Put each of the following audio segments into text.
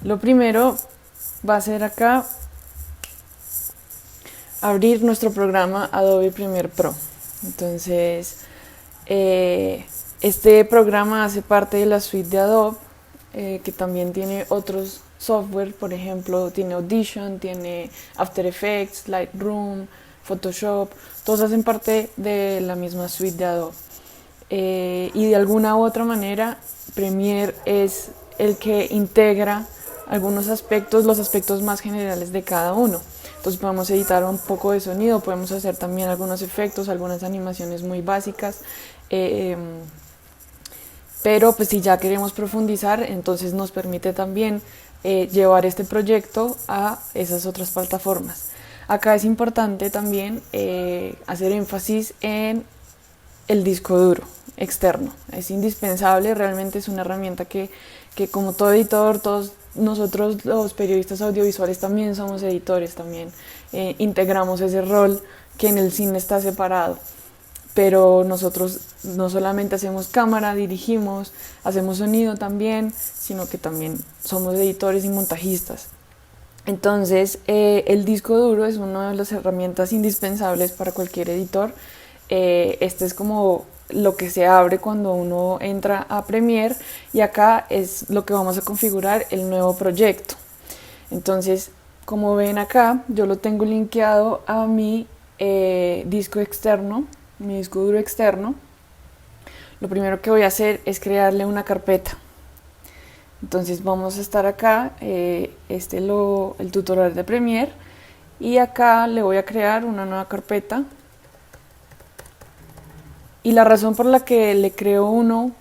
Lo primero va a ser acá abrir nuestro programa Adobe Premiere Pro. Entonces, este programa hace parte de la suite de Adobe, que también tiene otros software, por ejemplo, tiene Audition, tiene After Effects, Lightroom, Photoshop, todos hacen parte de la misma suite de Adobe. Y de alguna u otra manera, Premiere es el que integra algunos aspectos, los aspectos más generales de cada uno. Entonces podemos editar un poco de sonido, podemos hacer también algunos efectos, algunas animaciones muy básicas, pero pues si ya queremos profundizar, entonces nos permite también llevar este proyecto a esas otras plataformas. Acá es importante también hacer énfasis en el disco duro externo. Es indispensable, realmente es una herramienta que como todo editor, todos nosotros los periodistas audiovisuales también somos editores, también integramos ese rol que en el cine está separado. Pero nosotros no solamente hacemos cámara, dirigimos, hacemos sonido también, sino que también somos editores y montajistas. Entonces, el disco duro es una de las herramientas indispensables para cualquier editor. Este es como lo que se abre cuando uno entra a Premiere, y acá es lo que vamos a configurar el nuevo proyecto. Entonces, como ven acá, yo lo tengo linkeado a mi disco externo, mi disco duro externo. Lo primero que voy a hacer es crearle una carpeta. Entonces vamos a estar acá, el tutorial de Premiere, y acá le voy a crear una nueva carpeta. Y la razón por la que le creo uno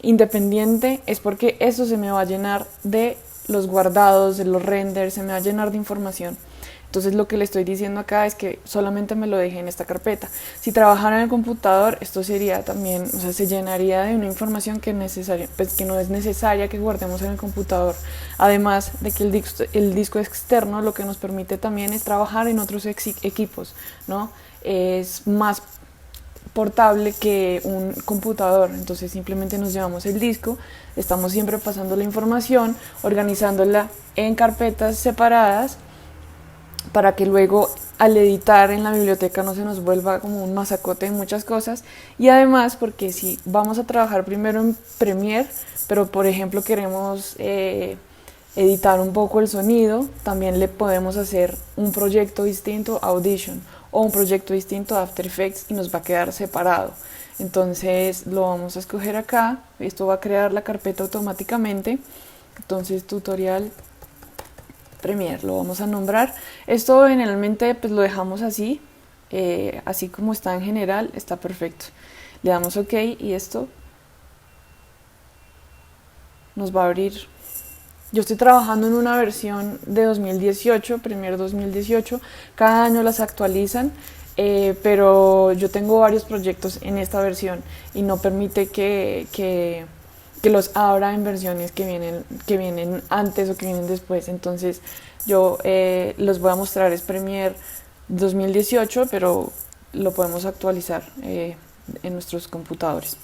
independiente es porque eso se me va a llenar de los guardados, de los renders, se me va a llenar de información. Entonces lo que le estoy diciendo acá es que solamente me lo deje en esta carpeta. Si trabajara en el computador, esto sería también, o sea, se llenaría de una información que no es necesaria que guardemos en el computador. Además de que el disco externo lo que nos permite también es trabajar en otros equipos, ¿no? Es más portable que un computador, entonces simplemente nos llevamos el disco, estamos siempre pasando la información, organizándola en carpetas separadas, para que luego al editar en la biblioteca no se nos vuelva como un masacote de muchas cosas. Y además porque si vamos a trabajar primero en Premiere, pero por ejemplo queremos editar un poco el sonido, también le podemos hacer un proyecto distinto a Audition o un proyecto distinto a After Effects y nos va a quedar separado. Entonces lo vamos a escoger acá, esto va a crear la carpeta automáticamente. Entonces tutorial Premiere, lo vamos a nombrar. Esto generalmente pues lo dejamos así, así como está en general, está perfecto. Le damos OK y esto nos va a abrir. Yo estoy trabajando en una versión de 2018, Premiere 2018, cada año las actualizan, pero yo tengo varios proyectos en esta versión y no permite que los abra en versiones que vienen antes o que vienen después. Entonces yo los voy a mostrar, es Premiere 2018, pero lo podemos actualizar en nuestros computadores.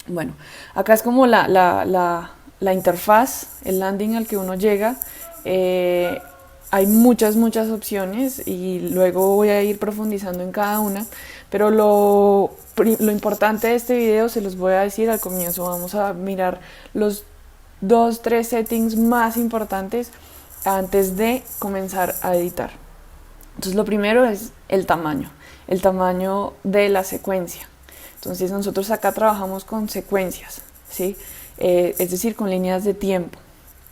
Bueno, acá es como la interfaz, el landing al que uno llega. Hay muchas opciones y luego voy a ir profundizando en cada una, pero lo importante de este video se los voy a decir al comienzo. Vamos a mirar los 2-3 settings más importantes antes de comenzar a editar. Entonces lo primero es el tamaño de la secuencia. Entonces nosotros acá trabajamos con secuencias, ¿sí? Es decir, con líneas de tiempo.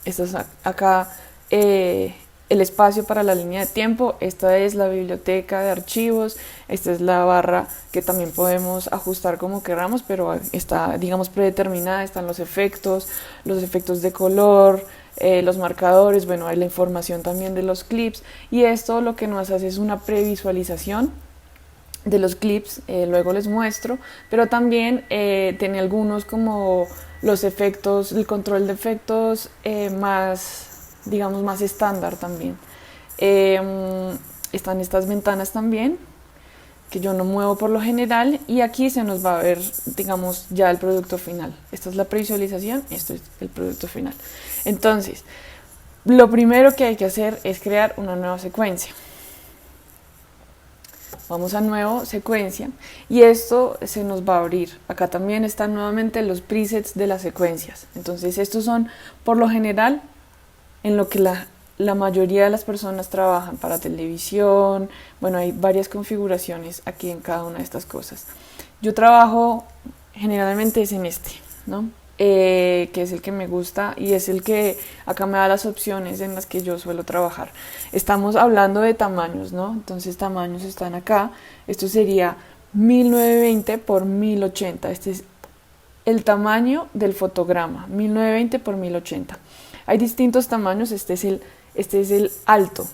Esto es acá el espacio para la línea de tiempo. Esta es la biblioteca de archivos, esta es la barra que también podemos ajustar como queramos, pero está, digamos, predeterminada. Están los efectos de color, los marcadores, bueno, hay la información también de los clips, y esto lo que nos hace es una previsualización de los clips. Luego les muestro, pero también tiene algunos como los efectos, el control de efectos más, digamos, más estándar también. Están estas ventanas también que yo no muevo por lo general, y aquí se nos va a ver, digamos, ya el producto final. Esta es la previsualización, esto es el producto final. Entonces, Lo primero que hay que hacer es crear una nueva secuencia. Vamos a nuevo, secuencia, y esto se nos va a abrir. Acá también están nuevamente los presets de las secuencias. Entonces estos son, por lo general, en lo que la mayoría de las personas trabajan para televisión. Bueno, hay varias configuraciones aquí en cada una de estas cosas. Yo trabajo generalmente es en este, ¿no? Que es el que me gusta y es el que acá me da las opciones en las que yo suelo trabajar. Estamos hablando de tamaños, ¿no? Entonces tamaños están acá. Esto sería 1920 por 1080. Este es el tamaño del fotograma, 1920 por 1080. Hay distintos tamaños, este es el alto.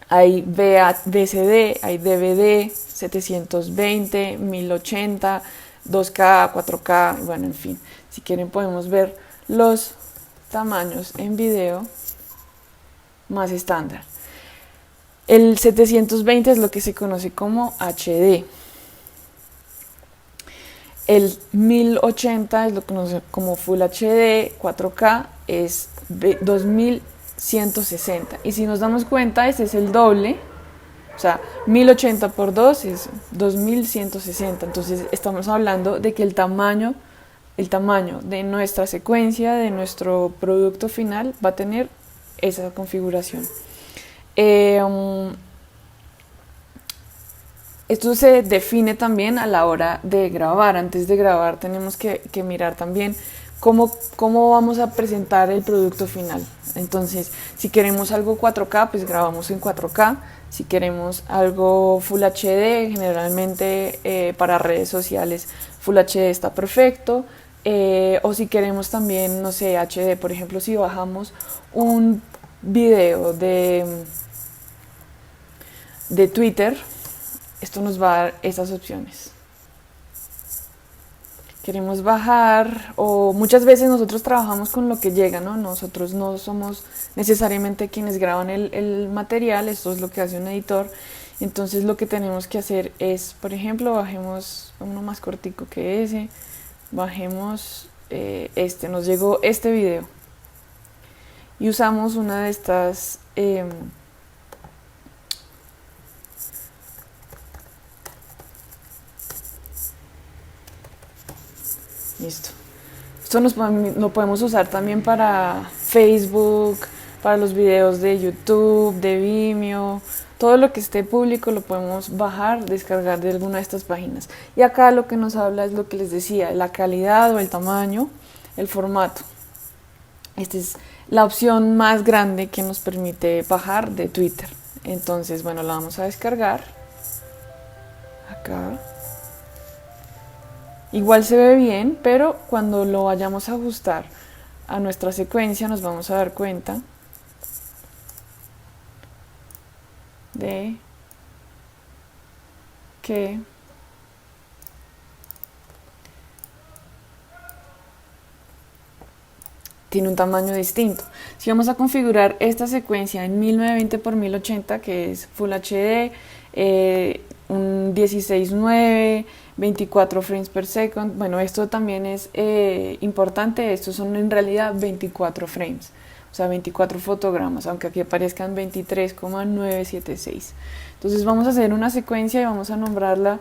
Hay VCD, hay DVD, 720, 1080, 2K, 4K, bueno, en fin. Si quieren podemos ver los tamaños en video más estándar. El 720 es lo que se conoce como HD. El 1080 es lo que se conoce como Full HD, 4K es 2160. Y si nos damos cuenta, este es el doble. O sea, 1080 por 2 es 2160. Entonces estamos hablando de que el tamaño de nuestra secuencia, de nuestro producto final, va a tener esa configuración. Esto se define también a la hora de grabar. Antes de grabar tenemos que mirar también cómo vamos a presentar el producto final. Entonces, si queremos algo 4K, pues grabamos en 4K. Si queremos algo Full HD, generalmente para redes sociales Full HD está perfecto. O si queremos también, no sé, HD, por ejemplo, si bajamos un video de Twitter, esto nos va a dar esas opciones. Queremos bajar, o muchas veces nosotros trabajamos con lo que llega, ¿no? Nosotros no somos necesariamente quienes graban el material, esto es lo que hace un editor. Entonces lo que tenemos que hacer es, por ejemplo, bajemos uno más cortico que ese, bajemos nos llegó este video y usamos una de estas listo. Esto lo podemos usar también para Facebook, para los videos de YouTube, de Vimeo, todo lo que esté público lo podemos bajar, descargar de alguna de estas páginas. Y acá lo que nos habla es lo que les decía, la calidad o el tamaño, el formato. Esta es la opción más grande que nos permite bajar de Twitter. Entonces, bueno, la vamos a descargar. Acá. Igual se ve bien, pero cuando lo vayamos a ajustar a nuestra secuencia nos vamos a dar cuenta de que tiene un tamaño distinto. Si vamos a configurar esta secuencia en 1920 x 1080, que es Full HD, un 16:9, 24 frames per second, bueno, esto también es importante, estos son en realidad 24 frames, o sea 24 fotogramas, aunque aquí aparezcan 23,976. Entonces vamos a hacer una secuencia y vamos a nombrarla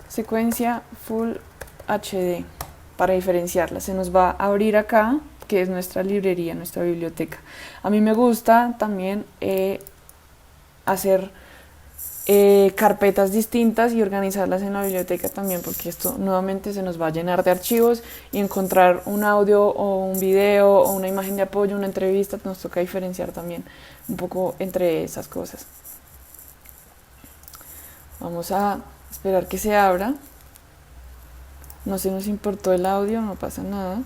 secuencia Full HD para diferenciarla. Se nos va a abrir acá, que es nuestra librería, nuestra biblioteca. A mí me gusta también hacer carpetas distintas y organizarlas en la biblioteca también, porque esto nuevamente se nos va a llenar de archivos y encontrar un audio o un video o una imagen de apoyo, una entrevista, nos toca diferenciar también un poco entre esas cosas. Vamos a esperar que se abra. No se nos importó el audio, no pasa nada.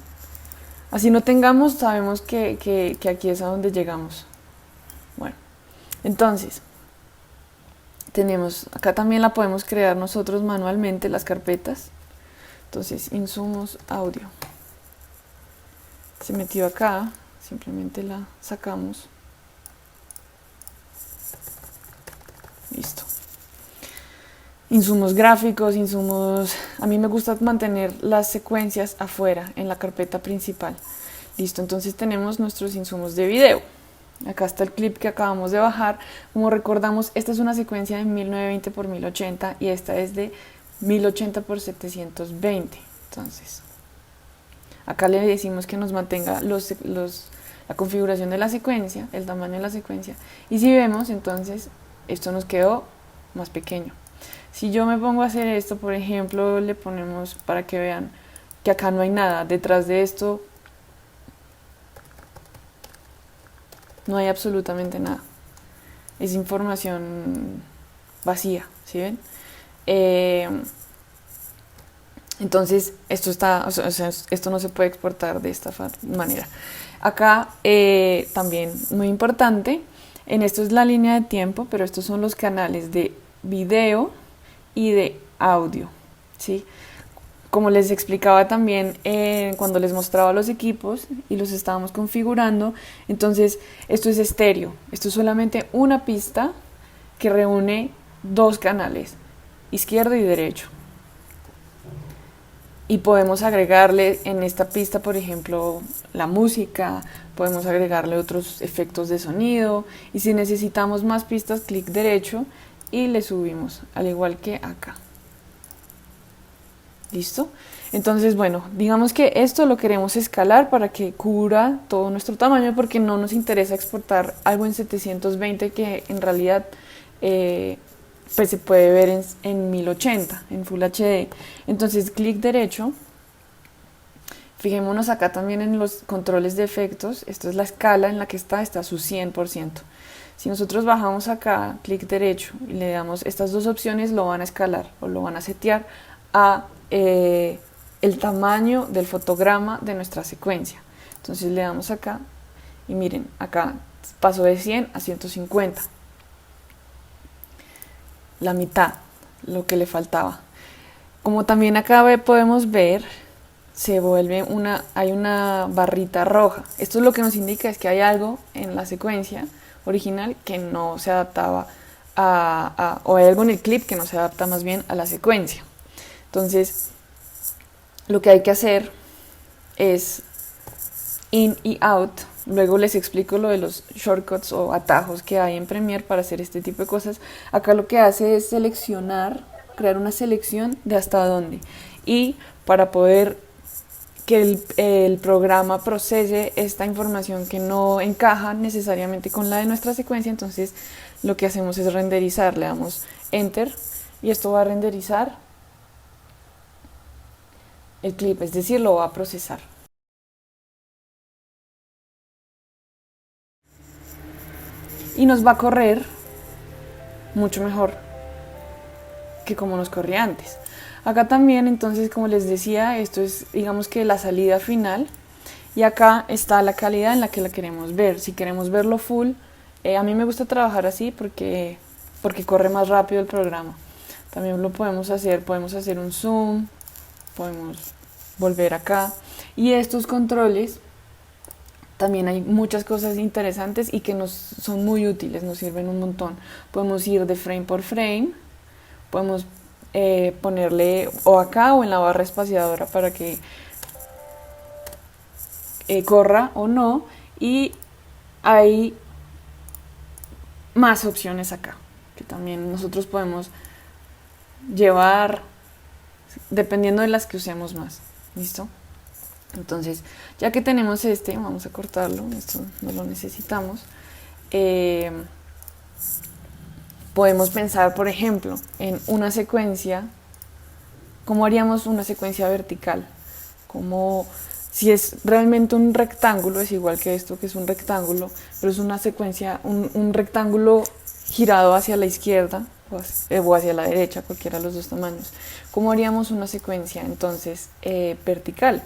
Así no tengamos, sabemos que aquí es a donde llegamos. Bueno, entonces tenemos, acá también la podemos crear nosotros manualmente, las carpetas. Entonces, insumos, audio. Se metió acá, simplemente la sacamos. Listo. Insumos gráficos, insumos... A mí me gusta mantener las secuencias afuera, en la carpeta principal. Listo, entonces tenemos nuestros insumos de video. Acá está el clip que acabamos de bajar. Como recordamos, esta es una secuencia de 1920 por 1080 y esta es de 1080 por 720. Entonces, acá le decimos que nos mantenga la configuración de la secuencia, el tamaño de la secuencia. Y si vemos, entonces, esto nos quedó más pequeño. Si yo me pongo a hacer esto, por ejemplo, le ponemos para que vean que acá no hay nada. Detrás de esto no hay absolutamente nada. Es información vacía, ¿sí ven? Entonces, esto no se puede exportar de esta manera. Acá también muy importante, en esto es la línea de tiempo, pero estos son los canales de video y de audio, ¿sí? Como les explicaba también cuando les mostraba los equipos y los estábamos configurando, entonces esto es estéreo, esto es solamente una pista que reúne dos canales, izquierdo y derecho. Y podemos agregarle en esta pista, por ejemplo, la música, podemos agregarle otros efectos de sonido, y si necesitamos más pistas, clic derecho y le subimos, al igual que acá. ¿Listo? Entonces, bueno, digamos que esto lo queremos escalar para que cubra todo nuestro tamaño, porque no nos interesa exportar algo en 720 que en realidad pues se puede ver en 1080, en Full HD. Entonces, clic derecho. Fijémonos acá también en los controles de efectos. Esta es la escala en la que está a su 100%. Si nosotros bajamos acá, clic derecho, y le damos estas dos opciones, lo van a escalar o lo van a setear a el tamaño del fotograma de nuestra secuencia. Entonces le damos acá y miren, acá pasó de 100 a 150. La mitad, lo que le faltaba. Como también acá podemos ver, hay una barrita roja. Esto es lo que nos indica es que hay algo en la secuencia original que no se adaptaba o hay algo en el clip que no se adapta más bien a la secuencia. Entonces, lo que hay que hacer es in y out. Luego les explico lo de los shortcuts o atajos que hay en Premiere para hacer este tipo de cosas. Acá lo que hace es crear una selección de hasta dónde. Y para poder que el programa procese esta información que no encaja necesariamente con la de nuestra secuencia, entonces lo que hacemos es renderizar. Le damos Enter y esto va a renderizar el clip, es decir, lo va a procesar. Y nos va a correr mucho mejor que como nos corría antes. Acá también, entonces, como les decía, esto es, digamos que la salida final. Y acá está la calidad en la que la queremos ver. Si queremos verlo full, a mí me gusta trabajar así porque corre más rápido el programa. También lo podemos hacer un zoom, podemos volver acá. Y estos controles, también hay muchas cosas interesantes y que nos son muy útiles, nos sirven un montón. Podemos ir de frame por frame, podemos ponerle o acá o en la barra espaciadora para que corra o no, y hay más opciones acá que también nosotros podemos llevar dependiendo de las que usemos más. ¿Listo? Entonces, ya que tenemos vamos a cortarlo, esto no lo necesitamos. Podemos pensar, por ejemplo, en una secuencia. ¿Cómo haríamos una secuencia vertical? Como si es realmente un rectángulo, es igual que esto, que es un rectángulo, pero es una secuencia, un rectángulo girado hacia la izquierda o hacia la derecha, cualquiera de los dos tamaños. ¿Cómo haríamos una secuencia entonces vertical?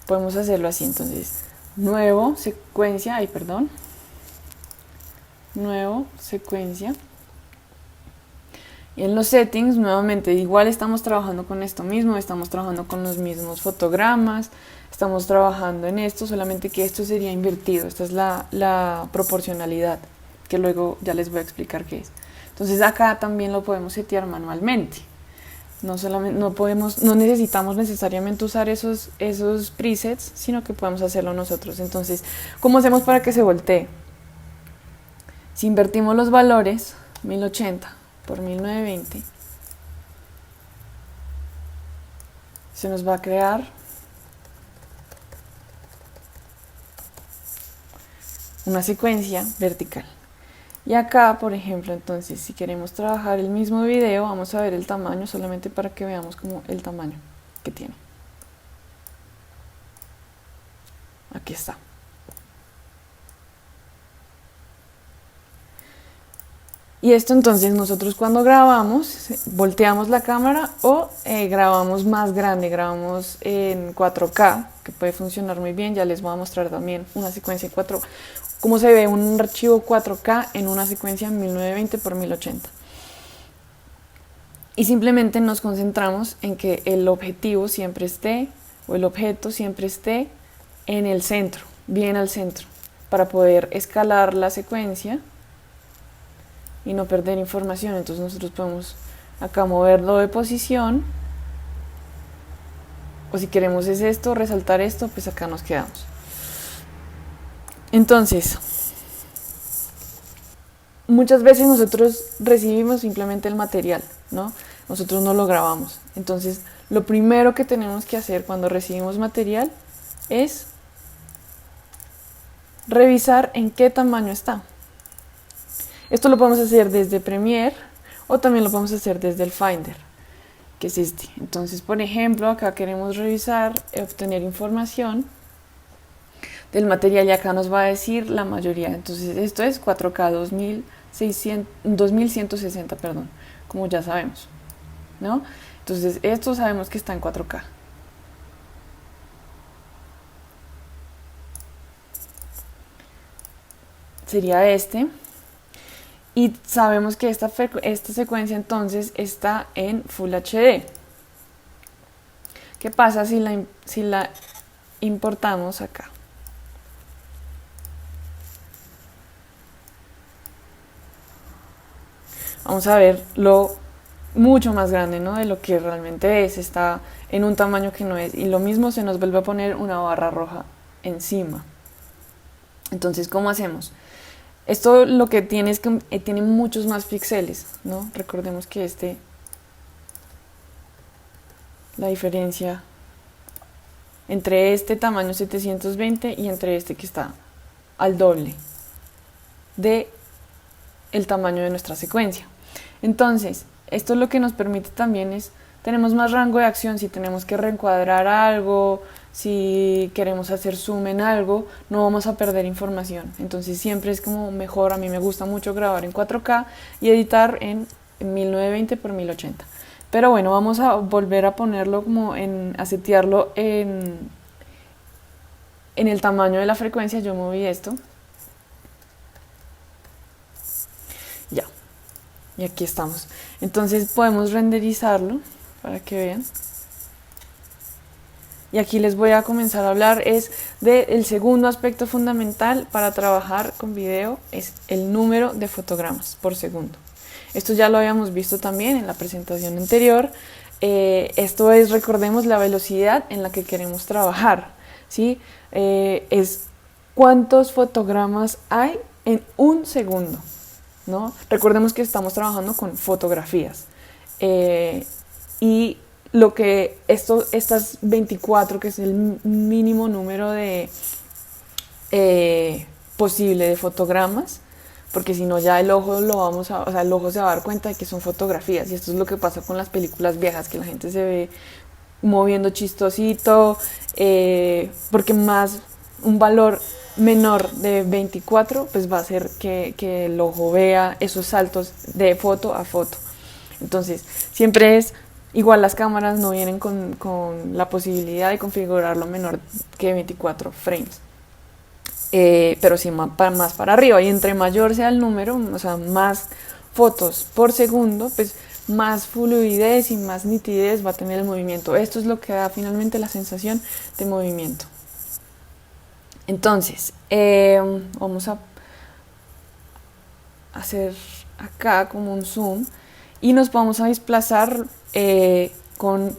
Podemos hacerlo así, entonces, nuevo secuencia, y en los settings, nuevamente, igual estamos trabajando con esto mismo, estamos trabajando con los mismos fotogramas, estamos trabajando en esto, solamente que esto sería invertido. Esta es la proporcionalidad, que luego ya les voy a explicar qué es. Entonces acá también lo podemos setear manualmente. No necesitamos necesariamente usar esos presets, sino que podemos hacerlo nosotros. Entonces, ¿cómo hacemos para que se voltee? Si invertimos los valores, 1080 por 1920, se nos va a crear una secuencia vertical. Y acá, por ejemplo, entonces, si queremos trabajar el mismo video, vamos a ver el tamaño solamente para que veamos como el tamaño que tiene. Aquí está. Y esto entonces nosotros cuando grabamos, volteamos la cámara o grabamos más grande, grabamos en 4K, que puede funcionar muy bien. Ya les voy a mostrar también una secuencia en 4K, cómo se ve un archivo 4K en una secuencia 1920 por 1080. Y simplemente nos concentramos en que el objetivo siempre esté, o el objeto siempre esté en el centro, bien al centro, para poder escalar la secuencia y no perder información. Entonces nosotros podemos acá moverlo de posición, o si queremos es esto, resaltar esto, pues acá nos quedamos. Entonces, muchas veces nosotros recibimos simplemente el material, ¿no? Nosotros no lo grabamos. Entonces, lo primero que tenemos que hacer cuando recibimos material es revisar en qué tamaño está. Esto lo podemos hacer desde Premiere o también lo podemos hacer desde el Finder, que es este. Entonces, por ejemplo, acá queremos revisar, obtener información del material y acá nos va a decir la mayoría. Entonces, esto es 4K 2160, perdón, como ya sabemos, ¿no? Entonces, esto sabemos que está en 4K. Sería este. Y sabemos que esta secuencia entonces está en Full HD. ¿Qué pasa si la importamos acá? Vamos a ver lo mucho más grande, ¿no? De lo que realmente es. Está en un tamaño que no es. Y lo mismo se nos vuelve a poner una barra roja encima. Entonces, ¿cómo hacemos? Esto lo que tiene es que tiene muchos más píxeles, ¿no? Recordemos que la diferencia entre este tamaño 720 y entre este que está al doble de el tamaño de nuestra secuencia. Entonces, esto lo que nos permite también es, tenemos más rango de acción. Si tenemos que reencuadrar algo, si queremos hacer zoom en algo, no vamos a perder información. Entonces siempre es como mejor. A mí me gusta mucho grabar en 4K y editar en 1920 por 1080. Pero bueno, vamos a volver a ponerlo como a setearlo en el tamaño de la frecuencia. Yo moví esto. Ya. Y aquí estamos. Entonces podemos renderizarlo para que vean. Y aquí les voy a comenzar a hablar del segundo aspecto fundamental para trabajar con video, es el número de fotogramas por segundo. Esto ya lo habíamos visto también en la presentación anterior. Esto es, recordemos, la velocidad en la que queremos trabajar, ¿sí? Es cuántos fotogramas hay en un segundo, ¿no? Recordemos que estamos trabajando con fotografías. Y lo que estas 24, que es el mínimo número de posible de fotogramas, porque si no ya el ojo el ojo se va a dar cuenta de que son fotografías. Y esto es lo que pasa con las películas viejas, que la gente se ve moviendo chistosito, porque más un valor menor de 24 pues va a hacer que el ojo vea esos saltos de foto a foto. Entonces siempre es igual, las cámaras no vienen con la posibilidad de configurarlo menor que 24 frames, pero sí más para arriba. Y entre mayor sea el número, o sea, más fotos por segundo, pues más fluidez y más nitidez va a tener el movimiento. Esto es lo que da finalmente la sensación de movimiento. Entonces, vamos a hacer acá como un zoom. y nos vamos a desplazar con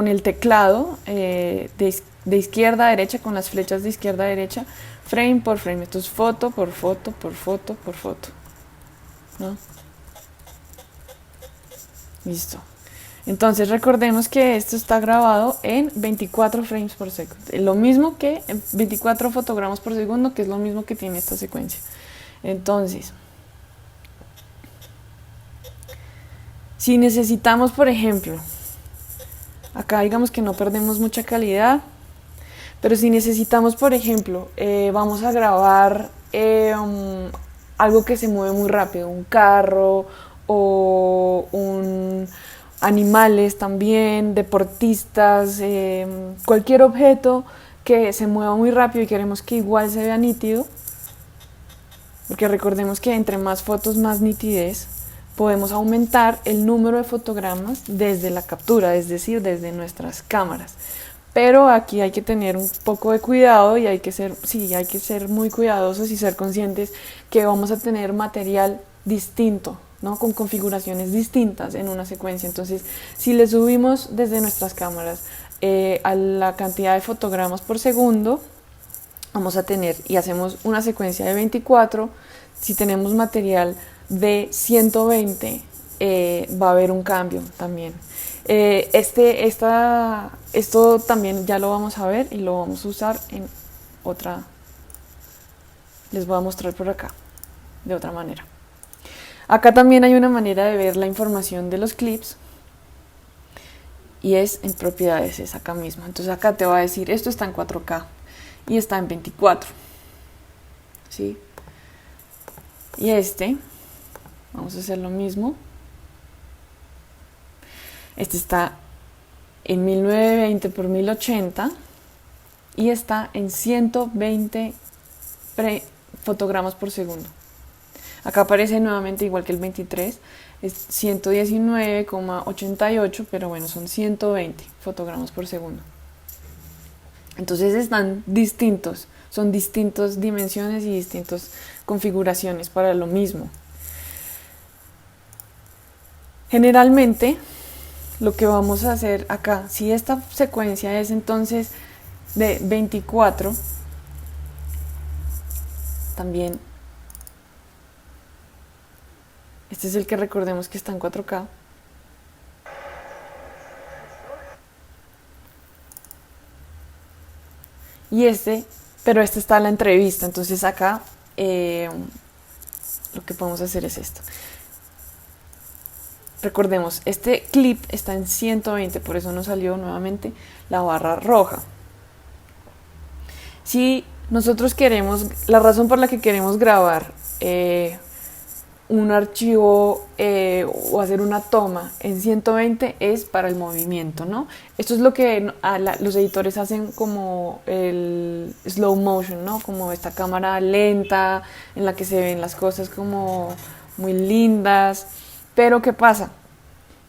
el teclado de izquierda a derecha, con las flechas de izquierda a derecha, frame por frame. Esto es foto por foto por foto por foto, ¿no? Listo. Entonces recordemos que esto está grabado en 24 frames por segundo. Lo mismo que en 24 fotogramas por segundo, que es lo mismo que tiene esta secuencia. Entonces, si necesitamos, por ejemplo, acá digamos que no perdemos mucha calidad, pero si necesitamos, por ejemplo, vamos a grabar algo que se mueve muy rápido, un carro o animales también, deportistas, cualquier objeto que se mueva muy rápido y queremos que igual se vea nítido, porque recordemos que entre más fotos más nitidez, podemos aumentar el número de fotogramas desde la captura, es decir, desde nuestras cámaras. Pero aquí hay que tener un poco de cuidado y hay que ser muy cuidadosos y ser conscientes que vamos a tener material distinto, ¿no? Con configuraciones distintas en una secuencia. Entonces, si le subimos desde nuestras cámaras a la cantidad de fotogramas por segundo, vamos a tener, y hacemos una secuencia de 24, si tenemos material de 120, va a haber un cambio también. Esto también ya lo vamos a ver y lo vamos a usar en otra. Les voy a mostrar por acá de otra manera. Acá también hay una manera de ver la información de los clips y es en propiedades, es acá mismo. Entonces acá te va a decir esto está en 4K y está en 24, ¿sí? Y vamos a hacer lo mismo. Este está en 1920 por 1080 y está en 120 fotogramas por segundo. Acá aparece nuevamente igual que el 23, es 119,88, pero bueno, son 120 fotogramas por segundo. Entonces están distintos, son distintas dimensiones y distintas configuraciones para lo mismo. Generalmente, lo que vamos a hacer acá, si esta secuencia es entonces de 24, también este es el que recordemos que está en 4K. Y pero este está en la entrevista, entonces acá lo que podemos hacer es esto. Recordemos, este clip está en 120, por eso nos salió nuevamente la barra roja. Si nosotros queremos, la razón por la que queremos grabar un archivo o hacer una toma en 120 es para el movimiento, ¿no? Esto es lo que los editores hacen como el slow motion, ¿no? Como esta cámara lenta en la que se ven las cosas como muy lindas. Pero ¿qué pasa?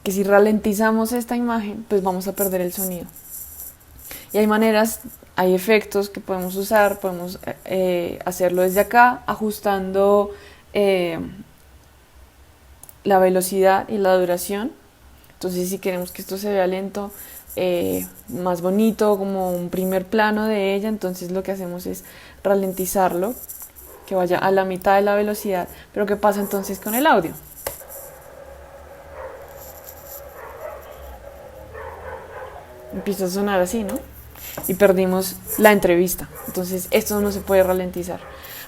Que si ralentizamos esta imagen, pues vamos a perder el sonido. Y hay maneras, hay efectos que podemos usar, podemos hacerlo desde acá, ajustando la velocidad y la duración. Entonces si queremos que esto se vea lento, más bonito, como un primer plano de ella, entonces lo que hacemos es ralentizarlo, que vaya a la mitad de la velocidad. Pero ¿qué pasa entonces con el audio? Empieza a sonar así, ¿no? Y perdimos la entrevista. Entonces esto no se puede ralentizar.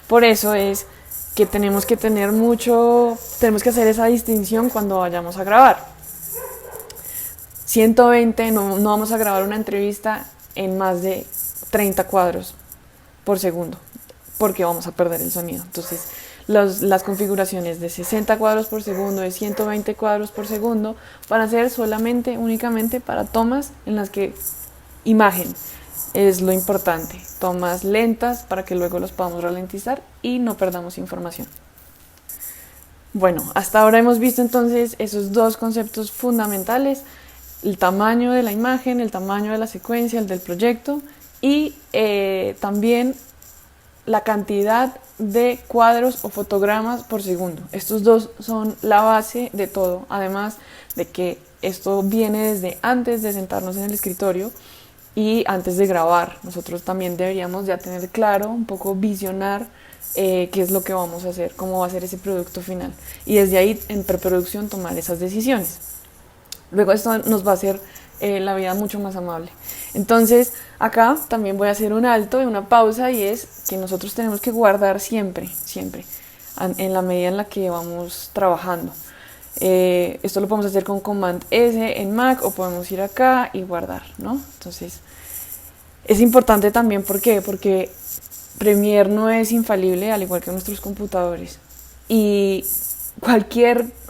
Por eso es que tenemos que hacer esa distinción cuando vayamos a grabar. 120, no vamos a grabar una entrevista en más de 30 cuadros por segundo, porque vamos a perder el sonido. Entonces las configuraciones de 60 cuadros por segundo, de 120 cuadros por segundo, van a ser únicamente para tomas en las que imagen es lo importante, tomas lentas para que luego los podamos ralentizar y no perdamos información. Bueno, hasta ahora hemos visto entonces esos dos conceptos fundamentales: el tamaño de la imagen, el tamaño de la secuencia, el del proyecto, y también la cantidad de cuadros o fotogramas por segundo. Estos dos son la base de todo, además de que esto viene desde antes de sentarnos en el escritorio y antes de grabar. Nosotros también deberíamos ya tener claro, un poco visionar qué es lo que vamos a hacer, cómo va a ser ese producto final. Y desde ahí, en preproducción, tomar esas decisiones. Luego esto nos va a hacer la vida mucho más amable. Entonces, acá también voy a hacer un alto y una pausa, y es que nosotros tenemos que guardar siempre, siempre, en la medida en la que vamos trabajando. Esto lo podemos hacer con Command S en Mac, o podemos ir acá y guardar, ¿no? Entonces, es importante también, ¿por qué? Porque Premiere no es infalible, al igual que nuestros computadores. Y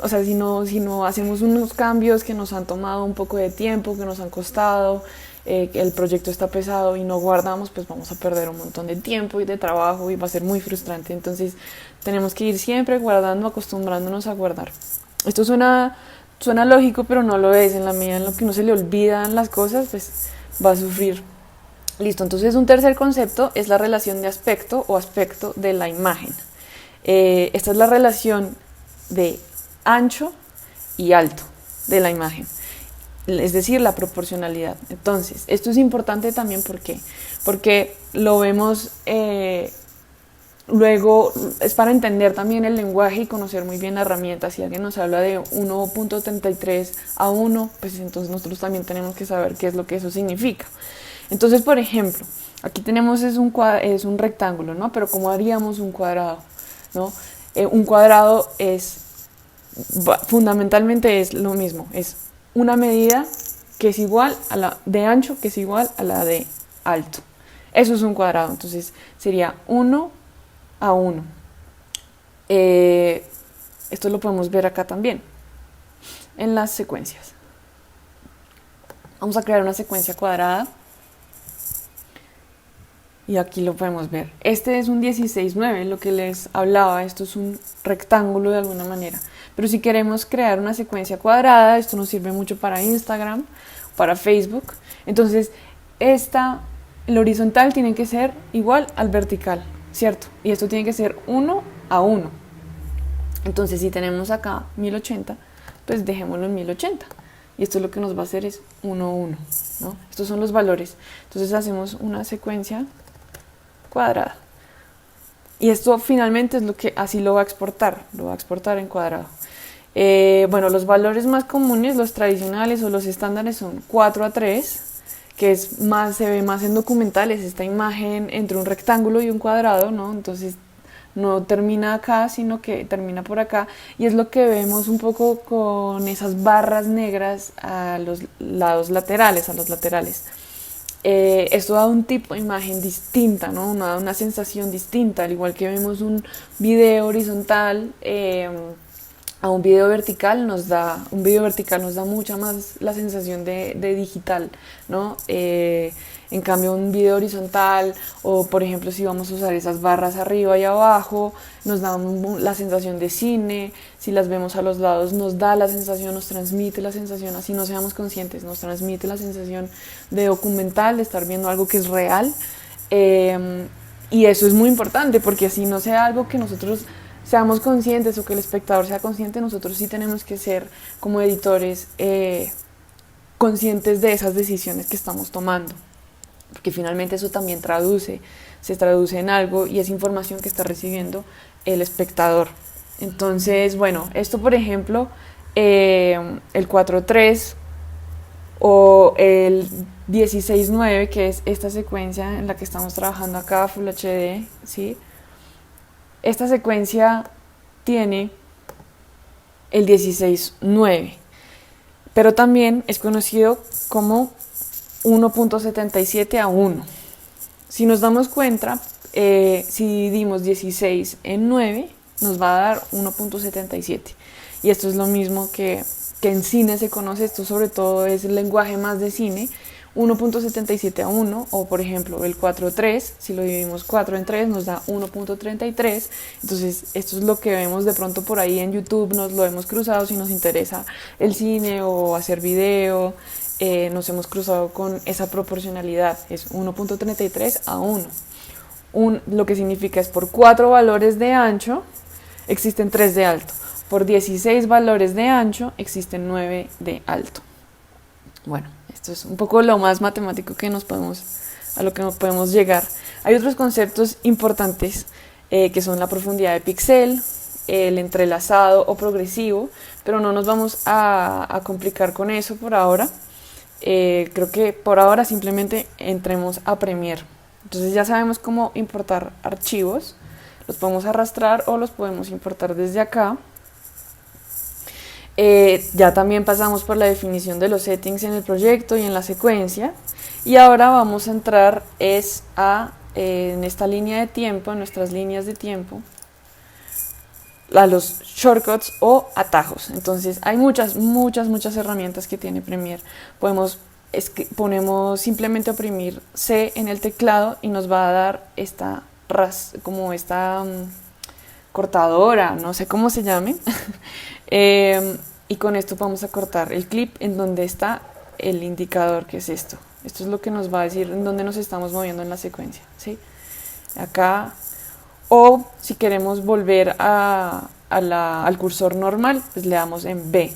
o sea, si no hacemos unos cambios que nos han tomado un poco de tiempo, que nos han costado, que el proyecto está pesado y no guardamos, pues vamos a perder un montón de tiempo y de trabajo y va a ser muy frustrante. Entonces tenemos que ir siempre guardando, acostumbrándonos a guardar. Esto suena lógico, pero no lo es. En la medida en lo que no se le olvidan las cosas, pues va a sufrir. Listo, entonces un tercer concepto es la relación de aspecto o aspecto de la imagen. Esta es la relación de ancho y alto de la imagen, es decir, la proporcionalidad. Entonces, esto es importante también porque lo vemos luego, es para entender también el lenguaje y conocer muy bien la herramienta. Si alguien nos habla de 1.33:1, pues entonces nosotros también tenemos que saber qué es lo que eso significa. Entonces, por ejemplo, aquí tenemos es un rectángulo, ¿no? Pero ¿cómo haríamos un cuadrado? ¿No? Un cuadrado fundamentalmente es lo mismo, es una medida que es igual a la de ancho, que es igual a la de alto. Eso es un cuadrado, entonces sería 1:1. Esto lo podemos ver acá también, en las secuencias. Vamos a crear una secuencia cuadrada. Y aquí lo podemos ver. Este es un 16:9, lo que les hablaba. Esto es un rectángulo de alguna manera. Pero si queremos crear una secuencia cuadrada, esto nos sirve mucho para Instagram, para Facebook. Entonces, el horizontal tiene que ser igual al vertical, ¿cierto? Y esto tiene que ser 1:1. Entonces, si tenemos acá 1080, pues dejémoslo en 1080. Y esto lo que nos va a hacer es 1:1, ¿no? Estos son los valores. Entonces, hacemos una secuencia cuadrada. Y esto finalmente es lo que así lo va a exportar en cuadrado. Bueno, los valores más comunes, los tradicionales o los estándares son 4:3, que se ve más en documentales, esta imagen entre un rectángulo y un cuadrado, ¿no? Entonces no termina acá, sino que termina por acá, y es lo que vemos un poco con esas barras negras a los lados laterales, a los laterales. Esto da un tipo de imagen distinta, ¿no? Da una sensación distinta, al igual que vemos un video horizontal a un video vertical. Un video vertical nos da mucha más la sensación de digital, ¿no? En cambio, un video horizontal, o por ejemplo si vamos a usar esas barras arriba y abajo, nos da la sensación de cine. Si las vemos a los lados, nos da la sensación, nos transmite la sensación, así no seamos conscientes, nos transmite la sensación de documental, de estar viendo algo que es real. Y eso es muy importante, porque así no sea algo que nosotros seamos conscientes o que el espectador sea consciente, nosotros sí tenemos que ser, como editores, conscientes de esas decisiones que estamos tomando, porque finalmente eso también se traduce en algo, y es información que está recibiendo el espectador. Entonces, bueno, esto por ejemplo, el 4:3 o el 16:9, que es esta secuencia en la que estamos trabajando acá, Full HD, ¿sí? Esta secuencia tiene el 16:9, pero también es conocido como 1.77:1. Si nos damos cuenta, si dividimos 16 en 9, nos va a dar 1.77. Y esto es lo mismo que en cine se conoce, esto sobre todo es el lenguaje más de cine, 1.77:1, o por ejemplo el 4:3, si lo dividimos 4 en 3 nos da 1.33. Entonces esto es lo que vemos de pronto por ahí en YouTube, nos lo hemos cruzado si nos interesa el cine o hacer video, nos hemos cruzado con esa proporcionalidad, es 1.33:1. Lo que significa es por 4 valores de ancho, existen 3 de alto. Por 16 valores de ancho, existen 9 de alto. Bueno, esto es un poco lo más matemático a lo que nos podemos llegar. Hay otros conceptos importantes que son la profundidad de píxel, el entrelazado o progresivo, pero no nos vamos a complicar con eso por ahora. Creo que por ahora simplemente entremos a Premiere. Entonces ya sabemos cómo importar archivos, los podemos arrastrar o los podemos importar desde acá. Ya también pasamos por la definición de los settings en el proyecto y en la secuencia, y ahora vamos a entrar en esta línea de tiempo, en nuestras líneas de tiempo, a los shortcuts o atajos. Entonces hay muchas herramientas que tiene Premiere. Ponemos simplemente oprimir C en el teclado y nos va a dar esta cortadora, no sé cómo se llame. Y con esto vamos a cortar el clip en donde está el indicador, que es esto. Esto es lo que nos va a decir en dónde nos estamos moviendo en la secuencia, ¿sí? Acá. O si queremos volver al cursor normal, pues le damos en B.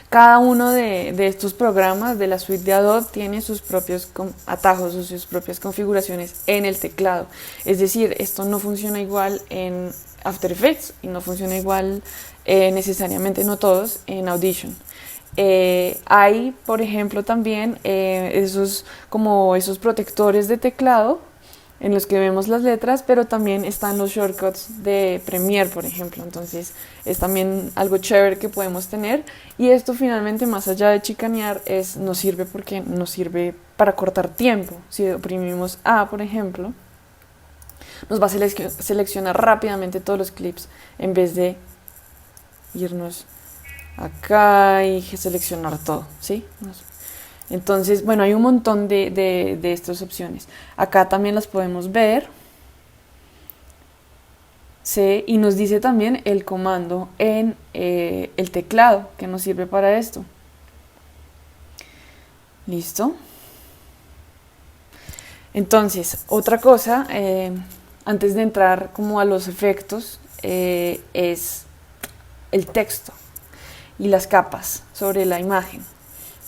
Cada uno de estos programas de la suite de Adobe tiene sus propios atajos o sus propias configuraciones en el teclado. Es decir, esto no funciona igual en After Effects y no funciona igual necesariamente, no todos, en Audition. Hay, por ejemplo, también esos protectores de teclado en los que vemos las letras, pero también están los shortcuts de Premiere, por ejemplo. Entonces es también algo chévere que podemos tener, y esto finalmente, más allá de chicanear, nos sirve porque nos sirve para cortar tiempo. Si oprimimos A, por ejemplo, nos va a seleccionar rápidamente todos los clips en vez de irnos acá y seleccionar todo, ¿sí? Entonces, bueno, hay un montón de estas opciones. Acá también las podemos ver. ¿Sí? Y nos dice también el comando en el teclado que nos sirve para esto. ¿Listo? Entonces, otra cosa, antes de entrar como a los efectos, es el texto y las capas sobre la imagen.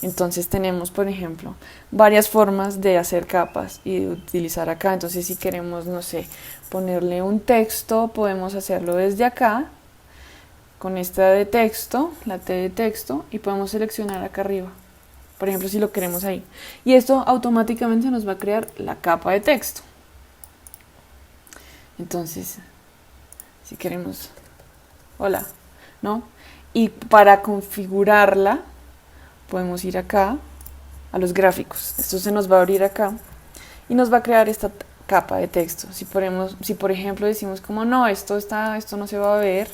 Entonces tenemos, por ejemplo, varias formas de hacer capas y de utilizar acá. Entonces si queremos, no sé, ponerle un texto, podemos hacerlo desde acá, con esta de texto, la T de texto, y podemos seleccionar acá arriba, por ejemplo, si lo queremos ahí. Y esto automáticamente nos va a crear la capa de texto. Entonces, si queremos, hola, ¿no? Y para configurarla, podemos ir acá a los gráficos. Esto se nos va a abrir acá y nos va a crear esta capa de texto. Si por ejemplo decimos como no, esto no se va a ver,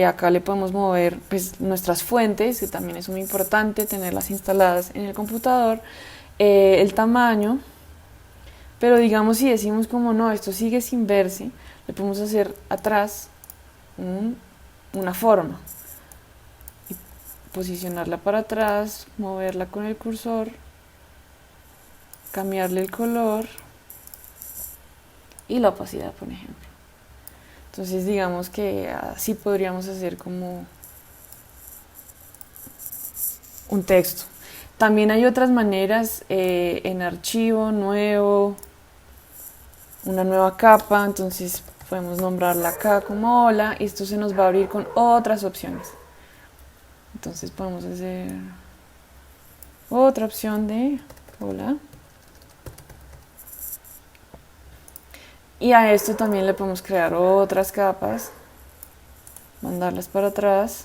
acá le podemos mover pues nuestras fuentes, que también es muy importante tenerlas instaladas en el computador, el tamaño, pero digamos si decimos como no, esto sigue sin verse, le podemos hacer atrás una forma, posicionarla para atrás, moverla con el cursor, cambiarle el color y la opacidad, por ejemplo. Entonces digamos que así podríamos hacer como un texto. También hay otras maneras, en archivo nuevo, una nueva capa, entonces podemos nombrarla acá como hola, y esto se nos va a abrir con otras opciones. Entonces podemos hacer otra opción de hola. Y a esto también le podemos crear otras capas, mandarlas para atrás.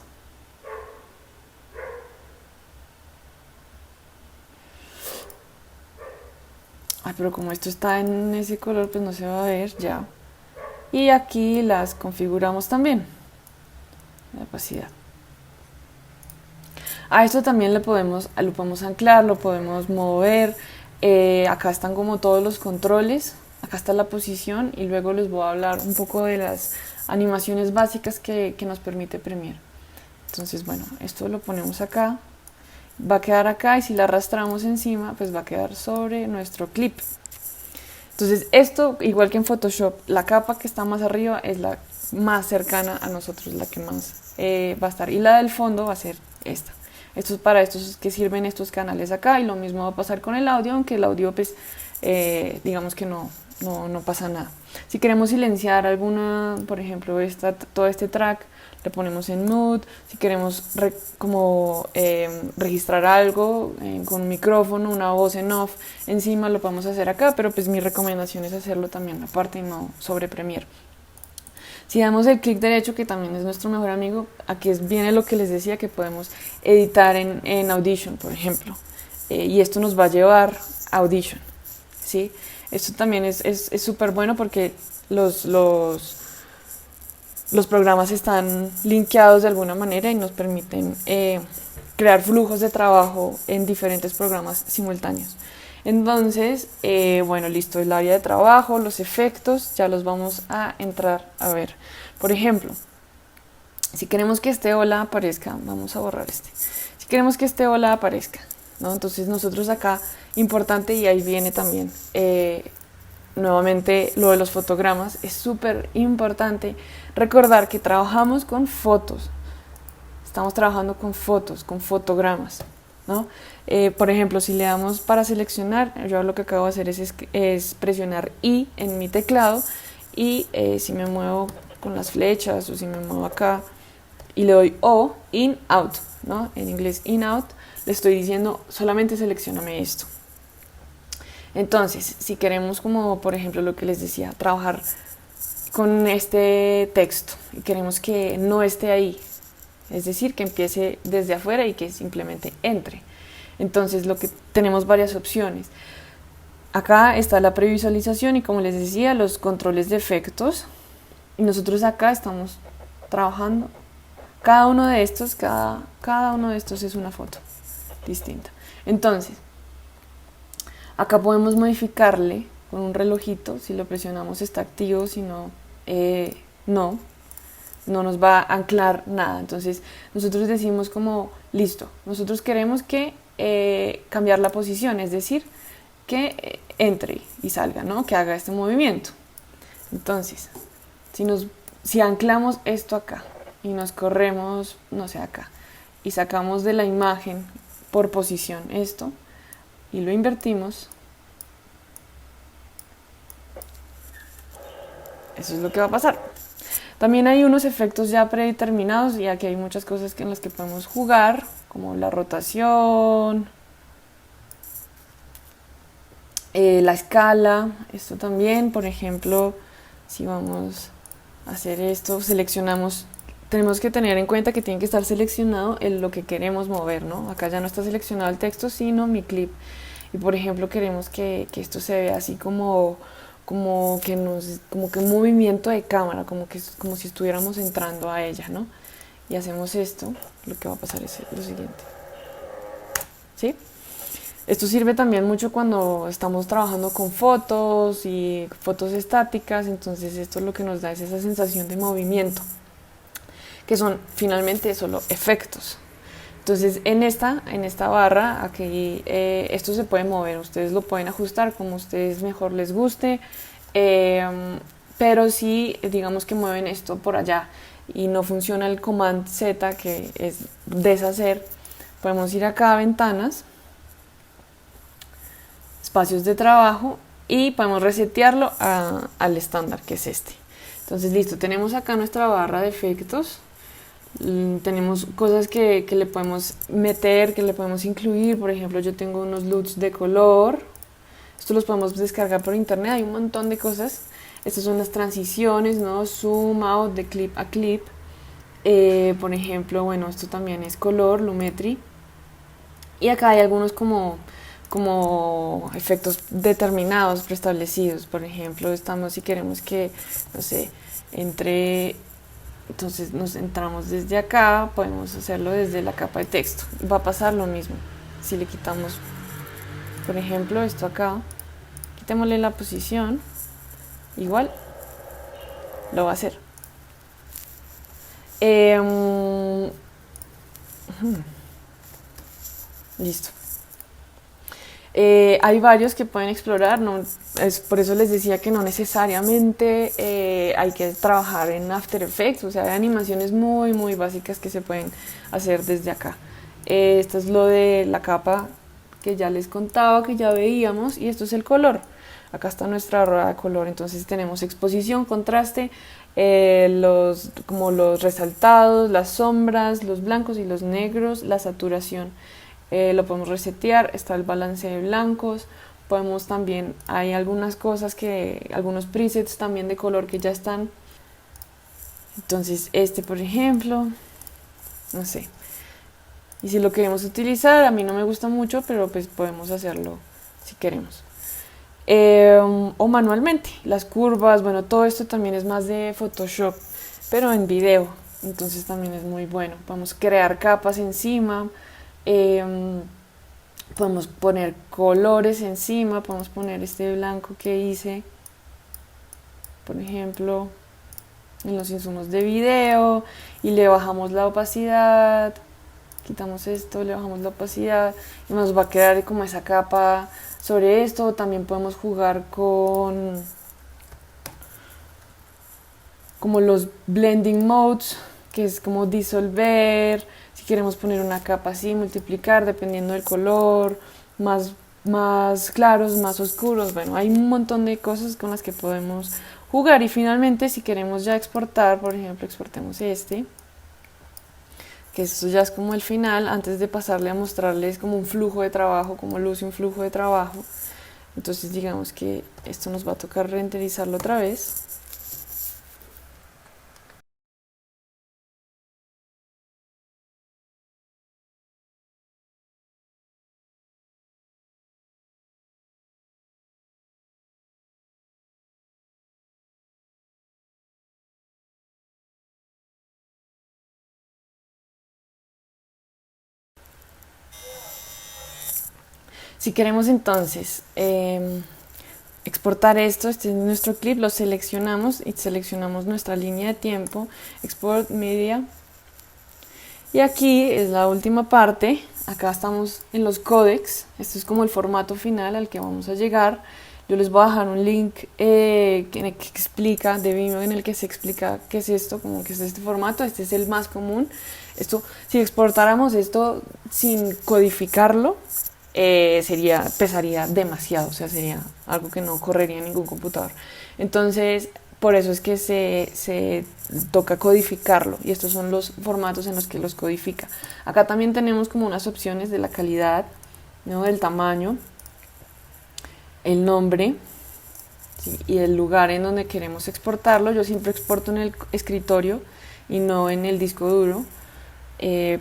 Ay, pero como esto está en ese color, pues no se va a ver ya. Y aquí las configuramos también, la opacidad. A esto también lo podemos anclar, lo podemos mover. Acá están como todos los controles. Acá está la posición y luego les voy a hablar un poco de las animaciones básicas que nos permite Premiere. Entonces, bueno, esto lo ponemos acá. Va a quedar acá y si la arrastramos encima, pues va a quedar sobre nuestro clip. Entonces esto, igual que en Photoshop, la capa que está más arriba es la más cercana a nosotros, la que más va a estar. Y la del fondo va a ser esta. Esto es para estos que sirven estos canales acá, y lo mismo va a pasar con el audio, aunque el audio pues digamos que no pasa nada. Si queremos silenciar alguna, por ejemplo todo este track, le ponemos en mute. Si queremos registrar algo con un micrófono, una voz en off encima, lo podemos hacer acá, pero pues mi recomendación es hacerlo también aparte y no sobre Premiere. Si damos el clic derecho, que también es nuestro mejor amigo, aquí viene lo que les decía, que podemos editar en Audition, por ejemplo. Y esto nos va a llevar a Audition, ¿sí? Esto también es súper bueno porque los programas están linkeados de alguna manera y nos permiten crear flujos de trabajo en diferentes programas simultáneos. Entonces, bueno, listo, el área de trabajo, los efectos, ya los vamos a entrar a ver. Por ejemplo, si queremos que este hola aparezca, vamos a borrar este. Si queremos que este hola aparezca, ¿no? Entonces nosotros acá, importante, y ahí viene también nuevamente lo de los fotogramas, es súper importante recordar que trabajamos con fotos. Estamos trabajando con fotos, con fotogramas, ¿no? Por ejemplo, si le damos para seleccionar, yo lo que acabo de hacer es presionar I en mi teclado, y si me muevo con las flechas o si me muevo acá y le doy O, in, out, ¿no? En inglés in, out, le estoy diciendo solamente seleccioname esto. Entonces, si queremos, como por ejemplo lo que les decía, trabajar con este texto y queremos que no esté ahí, es decir, que empiece desde afuera y que simplemente entre. Entonces tenemos varias opciones. Acá está la previsualización y, como les decía, los controles de efectos. Y nosotros acá estamos trabajando. Cada uno de estos es una foto distinta. Entonces, acá podemos modificarle con un relojito. Si lo presionamos está activo, si no, no nos va a anclar nada. Entonces nosotros decimos como, listo, nosotros queremos que cambiar la posición, es decir, que entre y salga, ¿no? Que haga este movimiento. Entonces, si anclamos esto acá y nos corremos, no sé, acá, y sacamos de la imagen por posición esto y lo invertimos, eso es lo que va a pasar. También hay unos efectos ya predeterminados, y aquí hay muchas cosas en las que podemos jugar, como la rotación, la escala. Esto también, por ejemplo, si vamos a hacer esto, tenemos que tener en cuenta que tiene que estar seleccionado lo que queremos mover, ¿no? Acá ya no está seleccionado el texto, sino mi clip. Y por ejemplo, queremos que esto se vea así como que un movimiento de cámara, como si estuviéramos entrando a ella, ¿no? Y hacemos esto, lo que va a pasar es lo siguiente. ¿Sí? Esto sirve también mucho cuando estamos trabajando con fotos y fotos estáticas. Entonces esto lo que nos da es esa sensación de movimiento, que son finalmente solo efectos. Entonces en esta barra aquí esto se puede mover, ustedes lo pueden ajustar como a ustedes mejor les guste, pero si digamos que mueven esto por allá y no funciona el Command Z, que es deshacer, podemos ir acá a ventanas, espacios de trabajo, y podemos resetearlo al estándar, que es este. Entonces listo, tenemos acá nuestra barra de efectos. Tenemos cosas que le podemos meter, que le podemos incluir. Por ejemplo, yo tengo unos LUTs de color. Estos los podemos descargar por internet. Hay un montón de cosas. Estas son las transiciones, ¿no? Zoom out, de clip a clip. Por ejemplo, bueno, esto también es color, Lumetri. Y acá hay algunos como efectos determinados, preestablecidos. Por ejemplo, si queremos que, no sé, entonces nos entramos desde acá, podemos hacerlo desde la capa de texto. Va a pasar lo mismo. Si le quitamos, por ejemplo, esto acá, quitémosle la posición, igual lo va a hacer. Listo. Hay varios que pueden explorar, no, por eso les decía que no necesariamente hay que trabajar en After Effects, o sea, hay animaciones muy básicas que se pueden hacer desde acá. Esto es lo de la capa que ya les contaba, que ya veíamos, y esto es el color. Acá está nuestra rueda de color, entonces tenemos exposición, contraste, como los resaltados, las sombras, los blancos y los negros, la saturación. Lo podemos resetear, está el balance de blancos, podemos también, hay algunas cosas algunos presets también de color que ya están. Entonces por ejemplo, no sé, y si lo queremos utilizar, a mí no me gusta mucho, pero pues podemos hacerlo si queremos. O manualmente, las curvas, bueno, todo esto también es más de Photoshop, pero en video, entonces también es muy bueno. Podemos crear capas encima, podemos poner colores encima, podemos poner este blanco que hice, por ejemplo, en los insumos de video, y le bajamos la opacidad, quitamos esto, le bajamos la opacidad y nos va a quedar como esa capa sobre esto. También podemos jugar con como los blending modes, que es como disolver, si queremos poner una capa así, multiplicar dependiendo del color, más claros, más oscuros. Bueno, hay un montón de cosas con las que podemos jugar. Y finalmente, si queremos ya exportar, por ejemplo, exportemos que esto ya es como el final, antes de pasarle a mostrarles como un flujo de trabajo, como luce un flujo de trabajo. Entonces digamos que esto nos va a tocar renderizarlo otra vez. Si queremos entonces exportar esto, este es nuestro clip, lo seleccionamos y seleccionamos nuestra línea de tiempo, Export Media. Y aquí es la última parte, acá estamos en los códecs, esto es como el formato final al que vamos a llegar. Yo les voy a dejar un link que explica, de Vimeo, en el que se explica qué es esto, como que es este formato, este es el más común. Esto, si exportáramos esto sin codificarlo, pesaría demasiado, o sea, sería algo que no correría en ningún computador. Entonces, por eso es que se toca codificarlo, y estos son los formatos en los que los codifica. Acá también tenemos como unas opciones de la calidad, ¿no? Del tamaño, el nombre, ¿sí? Y el lugar en donde queremos exportarlo. Yo siempre exporto en el escritorio y no en el disco duro,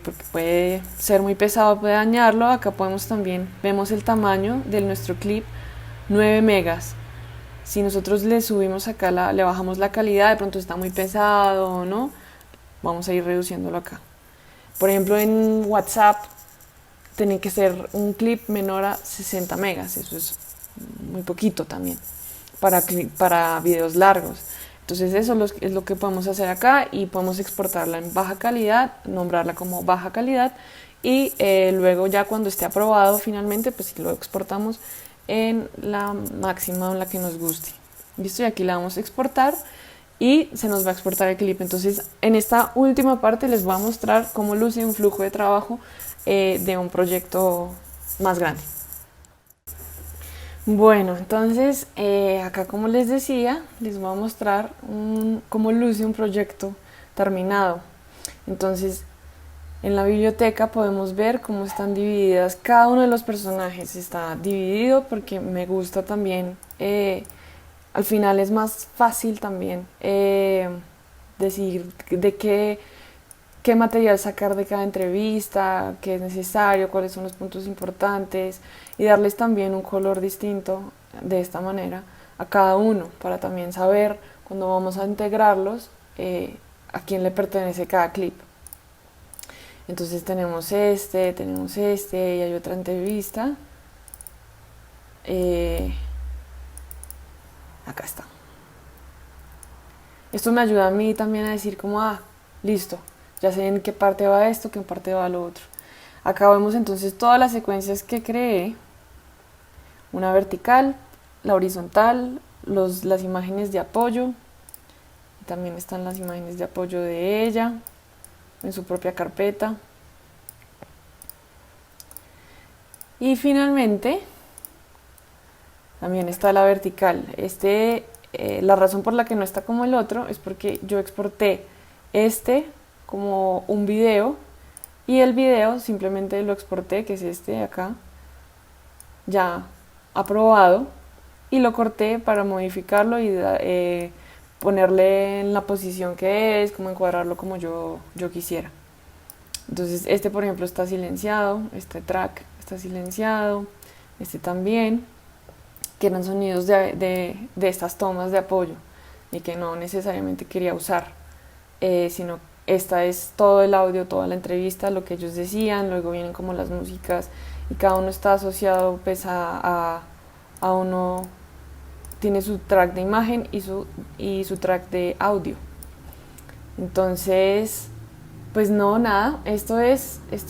porque puede ser muy pesado, puede dañarlo. Acá podemos también, vemos el tamaño de nuestro clip, 9 megas. Si nosotros le subimos acá, le bajamos la calidad, de pronto está muy pesado, ¿no? Vamos a ir reduciéndolo acá. Por ejemplo, en WhatsApp tiene que ser un clip menor a 60 megas, eso es muy poquito también para videos largos. Entonces eso es lo que podemos hacer acá, y podemos exportarla en baja calidad, nombrarla como baja calidad, y luego ya cuando esté aprobado finalmente, pues si lo exportamos en la máxima, en la que nos guste. Listo, y aquí la vamos a exportar y se nos va a exportar el clip. Entonces en esta última parte les voy a mostrar cómo luce un flujo de trabajo de un proyecto más grande. Bueno, entonces acá, como les decía, les voy a mostrar cómo luce un proyecto terminado. Entonces, en la biblioteca podemos ver cómo están divididas cada uno de los personajes. Está dividido porque me gusta también, al final es más fácil también decir de qué material sacar de cada entrevista, qué es necesario, cuáles son los puntos importantes, y darles también un color distinto de esta manera a cada uno, para también saber cuando vamos a integrarlos a quién le pertenece cada clip. Entonces tenemos y hay otra entrevista. Acá está. Esto me ayuda a mí también a decir como, listo, ya sé en qué parte va esto, qué parte va lo otro. Acá vemos entonces todas las secuencias que creé. una vertical, la horizontal, las imágenes de apoyo. También están las imágenes de apoyo de ella en su propia carpeta. Y finalmente también está la vertical. La razón por la que no está como el otro es porque yo exporté como un video, y el video simplemente lo exporté, que es este de acá, ya aprobado, y lo corté para modificarlo y ponerle en la posición que es, como encuadrarlo como yo quisiera. Entonces por ejemplo está silenciado, este track está silenciado, este también, que eran sonidos de estas tomas de apoyo y que no necesariamente quería usar, sino esta es todo el audio, toda la entrevista, lo que ellos decían, luego vienen como las músicas y cada uno está asociado pues a uno, tiene su track de imagen y su track de audio. Entonces, pues no, nada, esto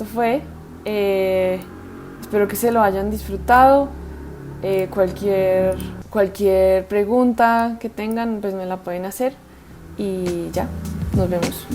fue, espero que se lo hayan disfrutado. Cualquier pregunta que tengan, pues me la pueden hacer y ya, nos vemos.